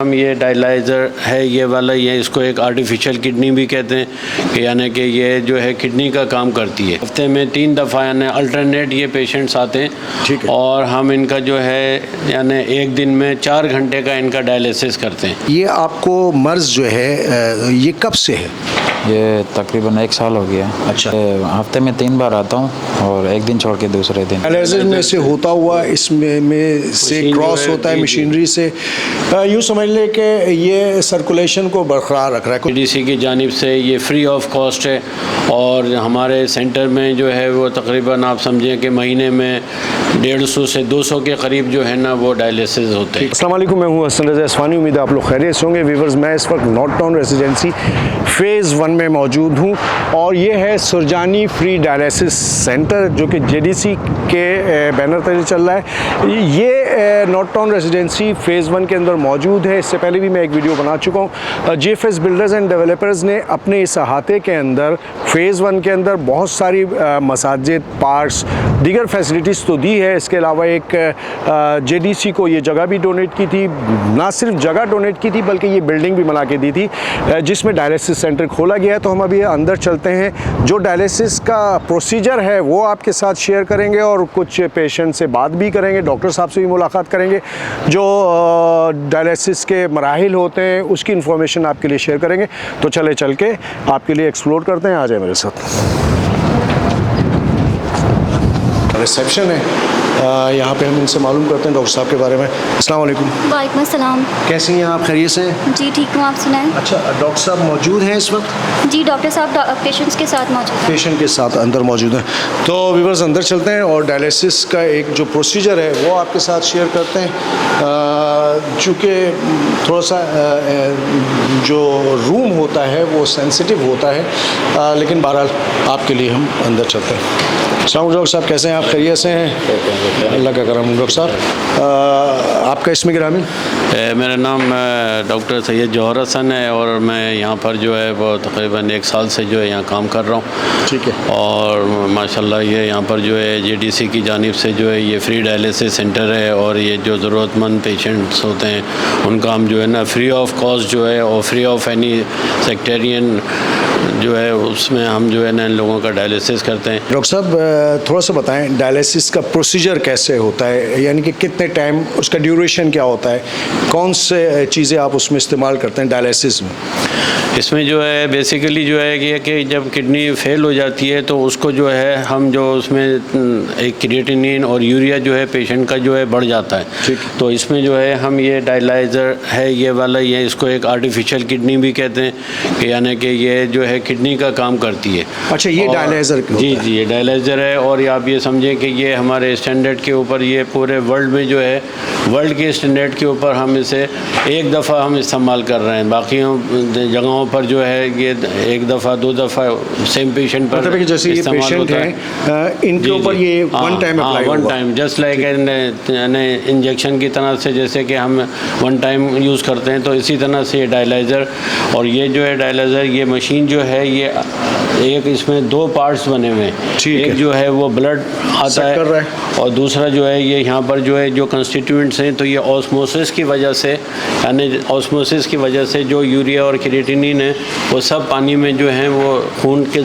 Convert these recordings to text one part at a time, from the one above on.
हम ये डायलाइज़र है ये वाला, ये इसको एक आर्टिफिशियल किडनी भी कहते हैं कि यानी कि ये जो है किडनी का काम करती है। हफ्ते में 3 दफ़ा यानी अल्टरनेट ये पेशेंट्स आते हैं, ठीक है, और हम इनका जो है यानी एक दिन में 4 घंटे का इनका डायलिसिस करते हैं। ये आपको मर्ज़ जो है ये कब से है? ये तकरीबन 1 साल हो गया। अच्छा। हफ्ते में 3 बार आता हूँ और एक दिन छोड़ के दूसरे दिन। डायलिसिस में से होता हुआ इसमें से क्रॉस होता है मशीनरी से, यूँ समझ ले कि ये सर्कुलेशन को बरकरार रख रहा है। जीडीसी की जानिब से ये फ्री ऑफ कॉस्ट है और हमारे सेंटर में जो है वो तकरीबन आप समझें कि महीने में 150 से 200 के करीब जो है ना वो डायलिसिस होते हैं। अस्सलाम वालेकुम, मैं हूँ हसन रज़ा अस्वानी। उम्मीद है आप लोग खैरियत से होंगे। व्यूअर्स, मैं इस वक्त नॉर्थ टाउन रेजिडेंसी फ़ेज़ 1 में मौजूद हूँ और ये है सुरजानी फ्री डायलिसिस सेंटर जो कि जेडीसी के बैनर तले चल रहा है। ये नॉर्थ टाउन रेजिडेंसी फ़ेज़ 1 के अंदर मौजूद है। इससे पहले भी मैं एक वीडियो बना चुका हूँ। जेएफएस बिल्डर्स एंड डेवलपर्स ने अपने इस अहाते के अंदर फ़ेज़ 1 के अंदर बहुत सारी मसाजिद, पार्क्स, दीगर फैसिलिटीज़ तो दी है। इसके अलावा एक जेडीसी को ये जगह भी डोनेट की थी, ना सिर्फ जगह डोनेट की थी बल्कि ये बिल्डिंग भी बना के दी थी जिसमें डायलिसिस सेंटर खोला गया है। तो हम अभी अंदर चलते हैं, जो डायलिसिस का प्रोसीजर है वो आपके साथ शेयर करेंगे और कुछ पेशेंट से बात भी करेंगे, डॉक्टर साहब से भी मुलाकात करेंगे, जो डायलिसिस के मराहिल होते हैं उसकी इन्फॉर्मेशन आपके लिए शेयर करेंगे। तो चले चल के आपके लिए एक्सप्लोर करते हैं, आ जाए मेरे साथ। रिसेप्शन है, यहाँ पे हम इनसे मालूम करते हैं डॉक्टर साहब के बारे में। अस्सलाम वालेकुम। वालेकुम अस्सलाम। कैसी हैं आप? खैरियत से हैं? जी ठीक हूँ, आप सुनाएं। अच्छा, डॉक्टर साहब मौजूद हैं इस वक्त? जी डॉक्टर साहब पेशेंट्स के साथ मौजूद हैं। पेशेंट के साथ अंदर मौजूद हैं। तो व्यूअर्स, अंदर चलते हैं और डायलिसिस का एक जो प्रोसीजर है वो आपके साथ शेयर करते हैं। चूँकि थोड़ा सा जो रूम होता है वो सेंसिटिव होता है, लेकिन बहरहाल आपके लिए हम अंदर चलते हैं। अस्सलाम डॉक्टर साहब, कैसे हैं आप? खैरियत से हैं? अल्लाह का करम। डॉक्टर साहब, आपका इसमें गिरामी? मेरा नाम डॉक्टर सैयद जौहर हसन है और मैं यहाँ पर जो है वो तकरीबन 1 साल से जो है यहाँ काम कर रहा हूँ। ठीक है। और माशाल्लाह ये यहाँ पर जो है जेडीसी की जानिब से जो है ये फ्री डायलिसिस सेंटर है और ये जो ज़रूरतमंद पेशेंट्स होते हैं उनका हम जो है ना फ्री ऑफ कॉस्ट जो है और फ्री ऑफ एनी सेक्टेरियन जो है उसमें हम जो है ना इन लोगों का डायलिसिस करते हैं। डॉक्टर साहब, थोड़ा सा बताएं डायलिसिस का प्रोसीजर कैसे होता है, यानी कि कितने टाइम, उसका ड्यूरेशन क्या होता है, कौन से चीज़ें आप उसमें इस्तेमाल करते हैं डायलिसिस में? इसमें जो है बेसिकली जो है कि जब किडनी फेल हो जाती है तो उसको जो है हम जो उसमें एक क्रिएटिनिन और यूरिया जो है पेशेंट का जो है बढ़ जाता है। ठीक। तो इसमें जो है हम ये डायलाइज़र है ये वाला, ये इसको एक आर्टिफिशियल किडनी भी कहते हैं कि यानी कि ये जो है किडनी का काम करती है। अच्छा, ये डायलाइज़र? जी जी, ये डायलाइज़र है और आप ये समझें कि ये हमारे स्टैंडर्ड के ऊपर, ये पूरे वर्ल्ड में जो है वर्ल्ड के स्टैंडर्ड के ऊपर हम इसे एक दफ़ा हम इस्तेमाल कर रहे हैं। बाकी जगहों पर जो है ये 1 दफ़ा 2 दफ़ा सेम पेशेंट पर, मतलब जैसे ये पेशेंट हैं इनके ऊपर ये वन टाइम अप्लाई होगा? One time, just like injection की तरह से, जैसे कि हम वन टाइम यूज़ करते हैं तो इसी तरह से ये डायलाइज़र। और ये जो है डायलाइज़र, ये मशीन जो है ये एक इसमें 2 पार्ट्स बने हुए हैं। एक जो है वो ब्लड आता है और दूसरा जो है ये यहाँ पर जो है जो कंस्टिट्यूएंट्स हैं, तो ये ऑस्मोसिस की वजह से, यानी ऑस्मोसिस की वजह से जो यूरिया और क्रिएटिनिन है वो सब पानी में जो है वो खून के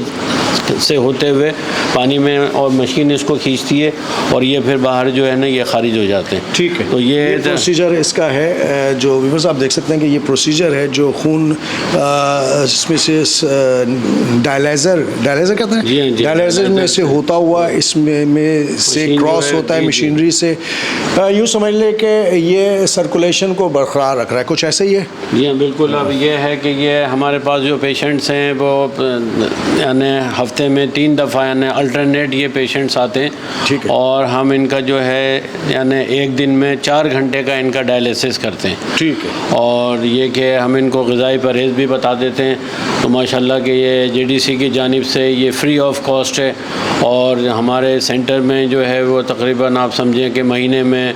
से होते हुए पानी में, और मशीन इसको खींचती है और ये फिर बाहर जो है ना ये खारिज हो जाते हैं। ठीक है। तो ये प्रोसीजर इसका है, जो व्यूअर्स आप देख सकते हैं कि ये प्रोसीजर है जो खून इसमें से डायलाइज़र कहते हैं, डायलाइज़र में से होता हुआ इसमें से क्रॉस होता है मशीनरी से, यूँ समझ ले कि ये सर्कुलेशन को बरकरार रख रहा है, कुछ ऐसा ही है? जी हाँ बिल्कुल। अब ये है कि ये हमारे पास जो पेशेंट्स हैं वो यानी हफ्ते में 3 दफ़ा यानी अल्टरनेट ये पेशेंट्स आते हैं। ठीक है। और हम इनका जो है यानी एक दिन में 4 घंटे का इनका डायलिसिस करते हैं। ठीक है। और ये कि हम इनको ग़िज़ाई परहेज़ भी बता देते हैं। तो माशाल्लाह कि ये जेडीसी की जानिब से ये फ्री ऑफ कॉस्ट है और हमारे सेंटर में जो है वो तकरीबन आप समझें कि महीने में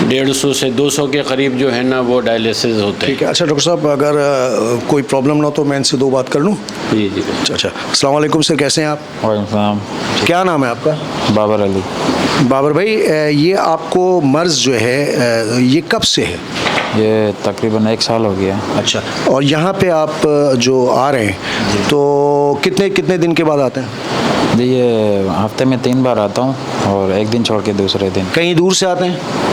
150 से 200 के करीब जो है ना वो डायलिसिस होते हैं। ठीक है। अच्छा डॉक्टर साहब, अगर कोई प्रॉब्लम ना तो मैं इनसे 2 बात कर लूँ? जी जी। अच्छा, अस्सलाम वालेकुम सर, कैसे हैं आप? वालेकुम। क्या नाम है आपका? बाबर अली। बाबर भाई, ये आपको मर्ज़ जो है ये कब से है? ये तकरीबन 1 साल हो गया। अच्छा, और यहाँ पे आप जो आ रहे हैं तो कितने कितने दिन के बाद आते हैं? जी ये हफ्ते में 3 बार आता हूँ और एक दिन छोड़ के दूसरे दिन। कहीं दूर से आते हैं?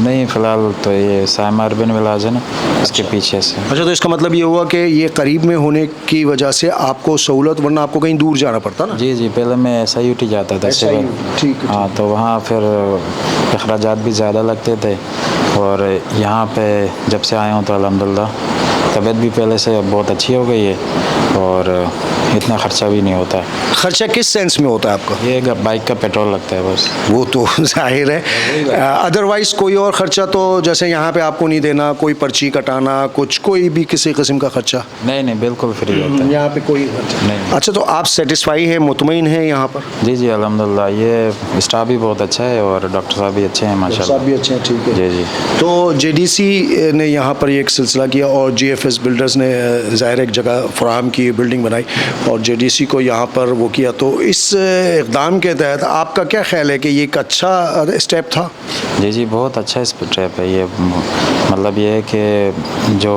नहीं, फ़िलहाल तो ये साइमा अर्बन विलाज है ना, इसके पीछे से। अच्छा, तो इसका मतलब ये हुआ कि ये करीब में होने की वजह से आपको सहूलत, वरना आपको कहीं दूर जाना पड़ता ना? जी पहले मैं SIUT जाता था सिविल। ठीक है। हाँ, तो वहाँ फिर अखराजात भी ज़्यादा लगते थे और यहाँ पे जब से आया हूँ तो अल्हम्दुलिल्लाह तबीयत भी पहले से बहुत अच्छी हो गई है और इतना ख़र्चा भी नहीं होता है। खर्चा किस सेंस में होता है आपका? ये बाइक का पेट्रोल लगता है बस। वो तो जाहिर है, अदरवाइज कोई और खर्चा तो जैसे यहाँ पे आपको नहीं देना, कोई पर्ची कटाना, कुछ कोई भी किसी किस्म का खर्चा? नहीं बिल्कुल फ्री होता है यहाँ पे कोई खर्चा नहीं। अच्छा, तो आप सेटिस्फाई हैं, मुतमईन हैं यहाँ पर? जी अल्हम्दुलिल्लाह, ये स्टाफ भी बहुत अच्छा है और डॉक्टर साहब भी अच्छे हैं माशाल्लाह। साहब भी अच्छे हैं, ठीक है। जी तो JDC ने यहाँ पर एक सिलसिला किया और GFS बिल्डर्स ने ज़ाहिर एक जगह फराहम की, बिल्डिंग बनाई और JDC को यहाँ पर वो किया, तो इस इक़दाम के तहत आपका क्या ख्याल है कि ये एक अच्छा स्टेप था? जी बहुत अच्छा स्टेप है ये। मतलब ये है कि जो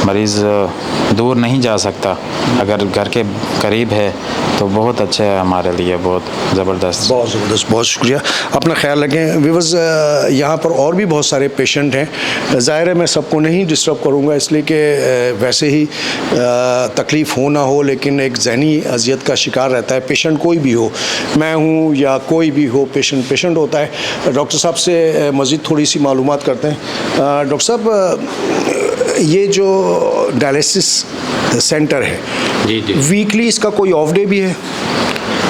मरीज़ दूर नहीं जा सकता, अगर घर के करीब है तो बहुत अच्छा है हमारे लिए, बहुत ज़बरदस्त। बहुत ज़बरदस्त, बहुत शुक्रिया, अपना ख्याल रखें। व्यूअर्स, यहाँ पर और भी बहुत सारे पेशेंट हैं, ज़ाहिर है मैं सबको नहीं डिस्टर्ब करूँगा इसलिए कि वैसे ही तकलीफ़ हो ना हो, लेकिन एक ज़हनी अजियत का शिकार रहता है पेशेंट, कोई भी हो, मैं हूँ या कोई भी हो, पेशेंट होता है। डॉक्टर साहब से मज़ीद थोड़ी सी मालूमात करते हैं। डॉक्टर साहब, ये जो डायलिसिस सेंटर है, जी वीकली इसका कोई ऑफ डे भी है?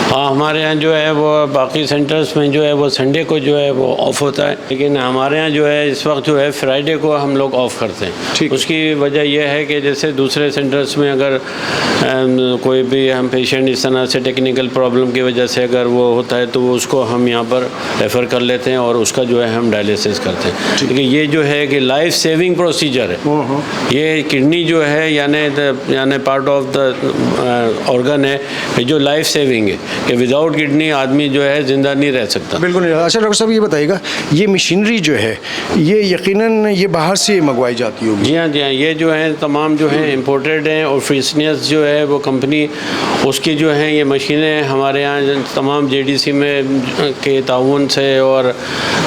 हाँ, हमारे यहाँ जो है वो बाकी सेंटर्स में जो है वो संडे को जो है वो ऑफ़ होता है, लेकिन हमारे यहाँ जो है इस वक्त जो है फ्राइडे को हम लोग ऑफ़ करते हैं। उसकी वजह यह है कि जैसे दूसरे सेंटर्स में अगर कोई भी हम पेशेंट इस तरह से टेक्निकल प्रॉब्लम की वजह से अगर वो होता है तो उसको हम यहाँ पर रेफ़र कर लेते हैं और उसका जो है हम डायलिसिस करते हैं। लेकिन ये जो है कि लाइफ सेविंग प्रोसीजर है, ये किडनी जो है यानी पार्ट ऑफ द ऑर्गन है जो लाइफ सेविंग है, कि विदाउट किडनी आदमी जो है ज़िंदा नहीं रह सकता। बिल्कुल नहीं। अच्छा डॉक्टर साहब, ये बताइएगा, ये मशीनरी जो है ये यकीनन ये बाहर से मंगवाई जाती होगी? जी हाँ, ये जो है तमाम जो है इम्पोर्टेड हैं और फ्रीसनियस जो है वो कंपनी उसकी जो है ये मशीनें हमारे यहाँ तमाम JDC में के ताउन से और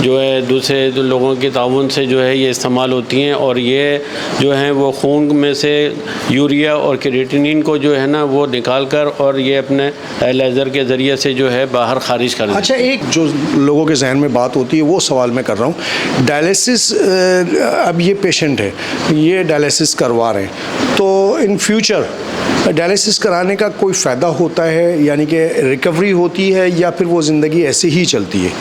जो है दूसरे लोगों के ताउन से जो है ये इस्तेमाल होती हैं और ये जो है वो खून में से यूरिया और क्रिएटिनिन को जो है ना वो निकाल कर और ये अपने डायलाइज़र के ज़रिए से जो है बाहर खारिज कर देते हैं। अच्छा, एक जो लोगों के जहन में बात होती है वो सवाल मैं कर रहा हूँ, डायलिसिस, अब ये पेशेंट है, ये डायलिसिस करवा रहे हैं, तो इन फ्यूचर डायलिसिस कराने का कोई फ़ायदा होता है, यानी कि रिकवरी होती है या फिर वो ज़िंदगी ऐसे ही चलती है?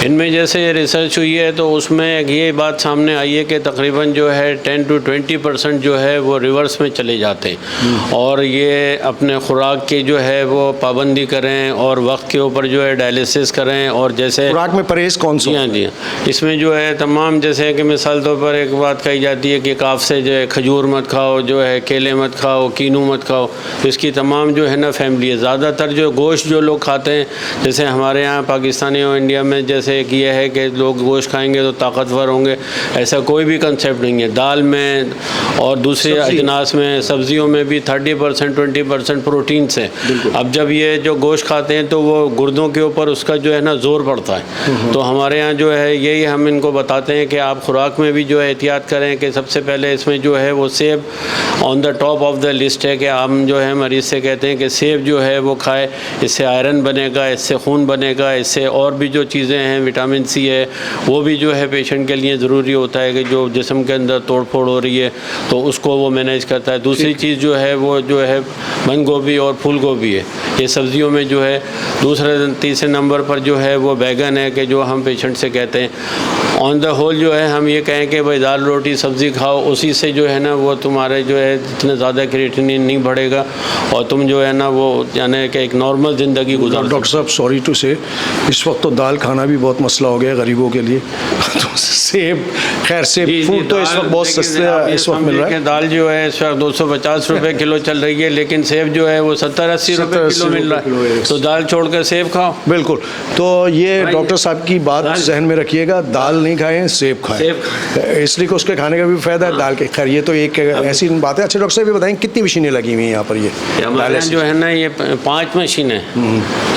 इनमें जैसे रिसर्च हुई है तो उसमें ये बात सामने आई है कि तकरीबन जो है 10 to 20% जो है वो रिवर्स में चले जाते हैं और ये अपने खुराक की जो है वो पाबंदी करें और वक्त के ऊपर जो है डायलिसिस करें। और जैसे खुराक में परहेज़ कौन सा? जी हाँ, इसमें जो है तमाम, जैसे कि मिसाल तौर पर एक बात कही जाती है कि काफ से जो है खजूर मत खाओ, जो है केले मत खाओ, कीनू मत खाओ, इसकी तमाम जो है ना फैमिली है। ज़्यादातर जो गोश्त जो लोग खाते हैं, जैसे हमारे यहाँ पाकिस्तानी और इंडिया में जैसे एक ये है कि लोग गोश्त खाएंगे तो ताकतवर होंगे, ऐसा कोई भी कंसेप्ट नहीं है। दाल में और दूसरे अजनास में, सब्जियों में भी 30% 20% प्रोटीन से। अब जब ये जो गोश्त खाते हैं तो वो गुर्दों के ऊपर उसका जो है ना ज़ोर पड़ता है। तो हमारे यहाँ जो है यही हम इनको बताते हैं कि आप खुराक में भी जो है एहतियात करें कि सबसे पहले इसमें जो है वो सेब on the top of the list है कि हम जो है मरीज़ से कहते हैं कि सेब जो है वो खाए, इससे आयरन बनेगा, इससे खून बनेगा, इससे और भी जो चीज़ें हैं विटामिन C है वो भी जो है पेशेंट के लिए ज़रूरी होता है कि जो जिस्म के अंदर तोड़ फोड़ हो रही है तो उसको वो मैनेज करता है। दूसरी चीज़ जो है वो जो है बंद गोभी और फूल गोभी है, ये सब्जियों में जो है। दूसरे तीसरे नंबर पर जो है वो बैगन है कि जो हम पेशेंट से कहते हैं ऑन द होल जो है हम ये कहें कि भाई दाल रोटी सब्ज़ी खाओ, उसी से जो है ना वो तुम्हारे जो है इतना ज़्यादा क्रिएटिनिन नहीं बढ़ेगा और तुम जो है ना वो यानी कि एक नॉर्मल ज़िंदगी गुजार। डॉक्टर साहब, सॉरी टू से, इस वक्त तो दाल खाना भी बहुत मसला हो गया गरीबों के लिए। तो सेब, खैर सेब फूड तो इस वक्त बहुत सस्ते इस वक्त मिल रहा है। दाल जो है इस वक्त 250 रुपये किलो चल रही है, लेकिन सेब जो है वो 70-80 रुपये किलो मिल रहा है, तो दाल छोड़कर सेब खाओ। बिल्कुल, तो ये डॉक्टर साहब की बात जहन में रखिएगा, दाल नहीं नहीं खाएं, सेब खाएं, इसलिए कि उसके खाने का भी फायदा है दाल के। खैर ये तो एक ऐसी बात है। अच्छा डॉक्टर साहब ये बताएं कितनी मशीनें लगी हुई हैं यहाँ पर? ये हमारे यहाँ जो है ना ये 5 मशीनें,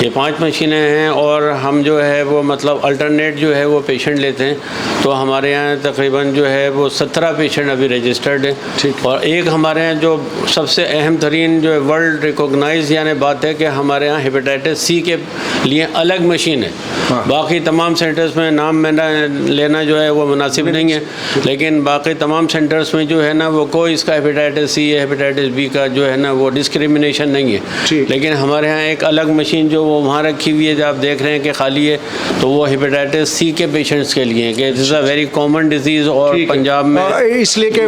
ये 5 मशीनें हैं और हम जो है वो मतलब अल्टरनेट जो है वो पेशेंट लेते हैं। तो हमारे यहाँ तकरीबन जो है वो 17 पेशेंट अभी रजिस्टर्ड है। ठीक। और एक हमारे यहाँ जो सबसे अहम तरीन जो वर्ल्ड रिकॉग्नाइज यानी बात है कि हमारे यहाँ हेपेटाइटिस सी के लिए अलग मशीन है। बाकी तमाम सेंटर्स में नाम में लेना जो है वो मुनासिब नहीं है, लेकिन बाकी तमाम सेंटर्स में जो है ना वो कोई इसका हेपेटाइटिस सी या हेपेटाइटिस बी का जो है ना वो डिस्क्रिमिनेशन नहीं है। लेकिन हमारे यहाँ एक अलग मशीन जो वो वहाँ रखी हुई है, जो आप देख रहे हैं कि खाली है, तो वो हेपेटाइटिस सी के पेशेंट्स के लिए है कि this a very common disease. और पंजाब में इसलिए कि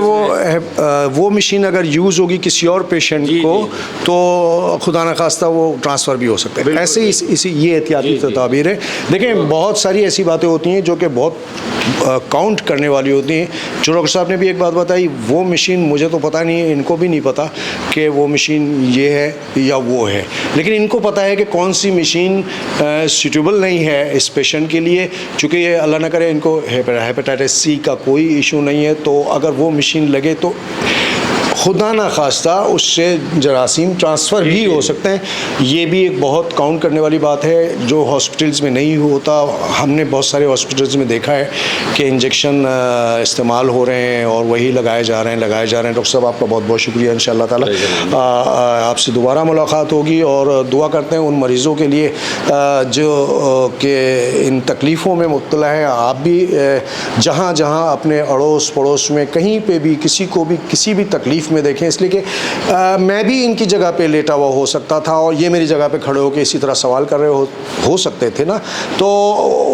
वो मशीन अगर यूज़ होगी किसी और पेशेंट को तो खुदा न खास्ता वो ट्रांसफ़र भी हो सकता है। ऐसे ही इसी ये एहतियाती तदाबीर है। देखें बहुत सारी ऐसी बातें होती हैं जो कि बहुत काउंट करने वाली होती हैं। जो डॉक्टर साहब ने भी एक बात बताई, वो मशीन मुझे तो पता नहीं है, इनको भी नहीं पता कि वो मशीन ये है या वो है, लेकिन इनको पता है कि कौन सी मशीन सूटेबल नहीं है इस पेशेंट के लिए। चूँकि ये अल्लाह न करे इनको हेपेटाइटिस सी का कोई इशू नहीं है, तो अगर वो मशीन लगे तो खुदा ना खास्ता उससे जरासीम ट्रांसफ़र भी हो सकते हैं। ये भी एक बहुत काउंट करने वाली बात है जो हॉस्पिटल्स में नहीं होता। हमने बहुत सारे हॉस्पिटल्स में देखा है कि इंजेक्शन इस्तेमाल हो रहे हैं और वही लगाए जा रहे हैं। डॉक्टर साहब आपका बहुत बहुत शुक्रिया। इंशाअल्लाह ताला आपसे दोबारा मुलाकात होगी और दुआ करते हैं उन मरीज़ों के लिए जो कि इन तकलीफ़ों में मुब्तला है। आप भी जहाँ जहाँ अपने अड़ोस पड़ोस में कहीं पे भी किसी को भी किसी भी तकलीफ़ में देखें, इसलिए कि मैं भी इनकी जगह पे लेटा हुआ हो सकता था और ये मेरी जगह पे खड़े होकर इसी तरह सवाल कर रहे हो सकते थे ना। तो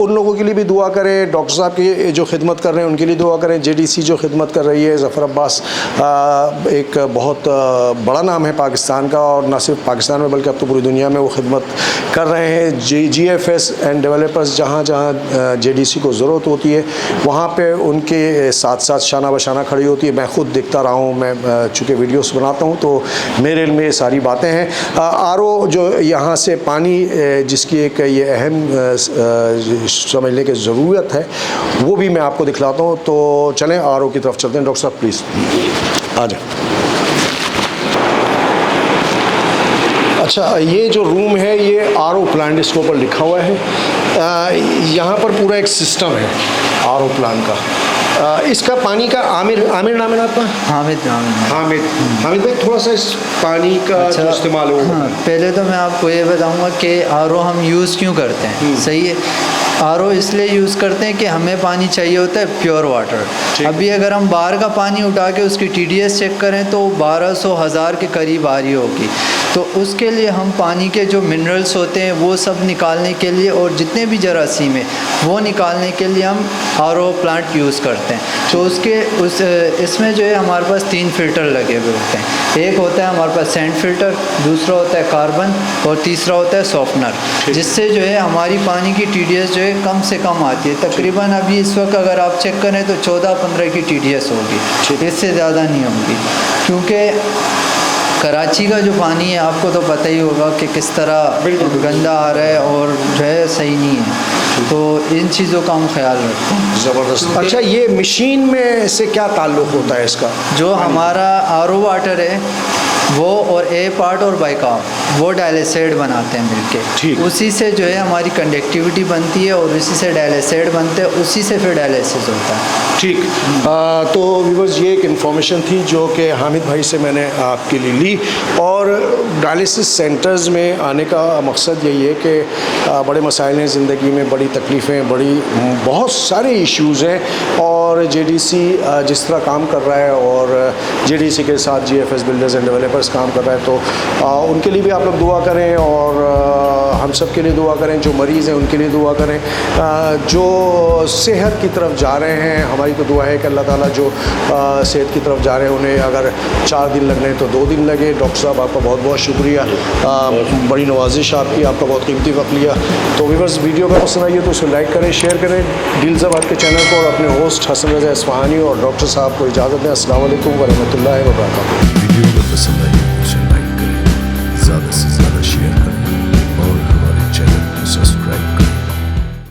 उन लोगों के लिए भी दुआ करें, डॉक्टर साहब की जो खिदमत कर रहे हैं उनके लिए दुआ करें, JDC जो खिदमत कर रही है, ज़फ़र अब्बास एक बहुत बड़ा नाम है पाकिस्तान का, और न सिर्फ पाकिस्तान में बल्कि अब तो पूरी दुनिया में वो खिदमत कर रहे हैं। GFS एंड डेवलपर्स जहाँ जहाँ JDC को ज़रूरत होती है वहाँ पर उनके साथ साथ शाना बशाना खड़ी होती है। मैं ख़ुद देखता रहा हूँ, मैं चूँकि वीडियोस बनाता हूँ तो मेरे इल्म में सारी बातें हैं। RO जो यहाँ से पानी जिसकी एक ये अहम समझने की ज़रूरत है वो भी मैं आपको दिखलाता हूँ। तो चलें RO की तरफ चलते हैं। डॉक्टर साहब प्लीज़ आ जाए। अच्छा ये जो रूम है ये RO प्लांट इसके ऊपर लिखा हुआ है। यहाँ पर पूरा एक सिस्टम है RO प्लांट का। इसका पानी का आमिर नाम है आपका? हामिद भाई थोड़ा सा इस पानी का जो इस्तेमाल हो। हाँ, पहले तो मैं आपको ये बताऊंगा कि RO हम यूज़ क्यों करते हैं। सही है, RO इसलिए यूज़ करते हैं कि हमें पानी चाहिए होता है प्योर वाटर। अभी अगर हम बाहर का पानी उठा के उसकी TDS चेक करें तो 1200-1000 के करीब आ रही होगी। तो उसके लिए हम पानी के जो मिनरल्स होते हैं वो सब निकालने के लिए और जितने भी जरासीम है वो निकालने के लिए हम RO प्लांट यूज़ करते हैं। तो इसमें जो है हमारे पास 3 फ़िल्टर लगे हुए होते हैं। एक होता है हमारे पास सैंड फ़िल्टर, दूसरा होता है कार्बन और तीसरा होता है सॉफ्टनर, जिससे जो है हमारी पानी की TDS जो है कम से कम आती है। तकरीबन अभी इस वक्त अगर आप चेक करें तो 14-15 की TDS होगी, इससे ज़्यादा नहीं होगी। क्योंकि कराची का जो पानी है आपको तो पता ही होगा कि किस तरह गंदा आ रहा है और जो है सही नहीं है। तो इन चीज़ों का हम ख्याल रखते हैं। ज़बरदस्त। अच्छा ये मशीन में से क्या ताल्लुक़ होता है इसका? जो हमारा RO वाटर है वो और A पार्ट और बाइकार्ब वो डायलिसाइड बनाते हैं मिलके, उसी से जो है हमारी कंडक्टिविटी बनती है और उसी से डायलिसाइड बनते हैं, उसी से फिर डायलिसिस होता है। ठीक। तो व्यूअर्स ये एक इन्फॉर्मेशन थी जो कि हामिद भाई से मैंने आपके लिए ली। और डायलिसिस सेंटर्स में आने का मकसद यही है कि बड़े मसाइल हैं ज़िंदगी में, बड़ी तकलीफ़ें, बहुत सारे इश्यूज़ हैं और JDC जिस तरह काम कर रहा है और JDC के साथ GFS बिल्डर्स एंड डेवलपर्स काम कर रहा है, तो उनके लिए भी आप लोग दुआ करें और हम सब के लिए दुआ करें। जो मरीज़ हैं उनके लिए दुआ करें, जो सेहत की तरफ जा रहे हैं हमारी तो दुआ है कि अल्लाह ताला जो सेहत की तरफ जा रहे हैं उन्हें अगर 4 दिन लगने तो 2 दिन लगे। डॉक्टर साहब आपका बहुत बहुत शुक्रिया, बड़ी नवाजिश आपकी, आपका बहुत कीमती वक्त लिया। तो व्यूअर्स वीडियो का पसंद आई है तो उसे लाइक करें, शेयर करें, दिलज़बात के चैनल को और अपने होस्ट हसन रज़ा इस्फ़हानी और डॉक्टर साहब को इजाज़त दें। अस्सलाम वालेकुम व रहमतुल्लाहि व बरकातहू। वीडियो अगर पसंद आई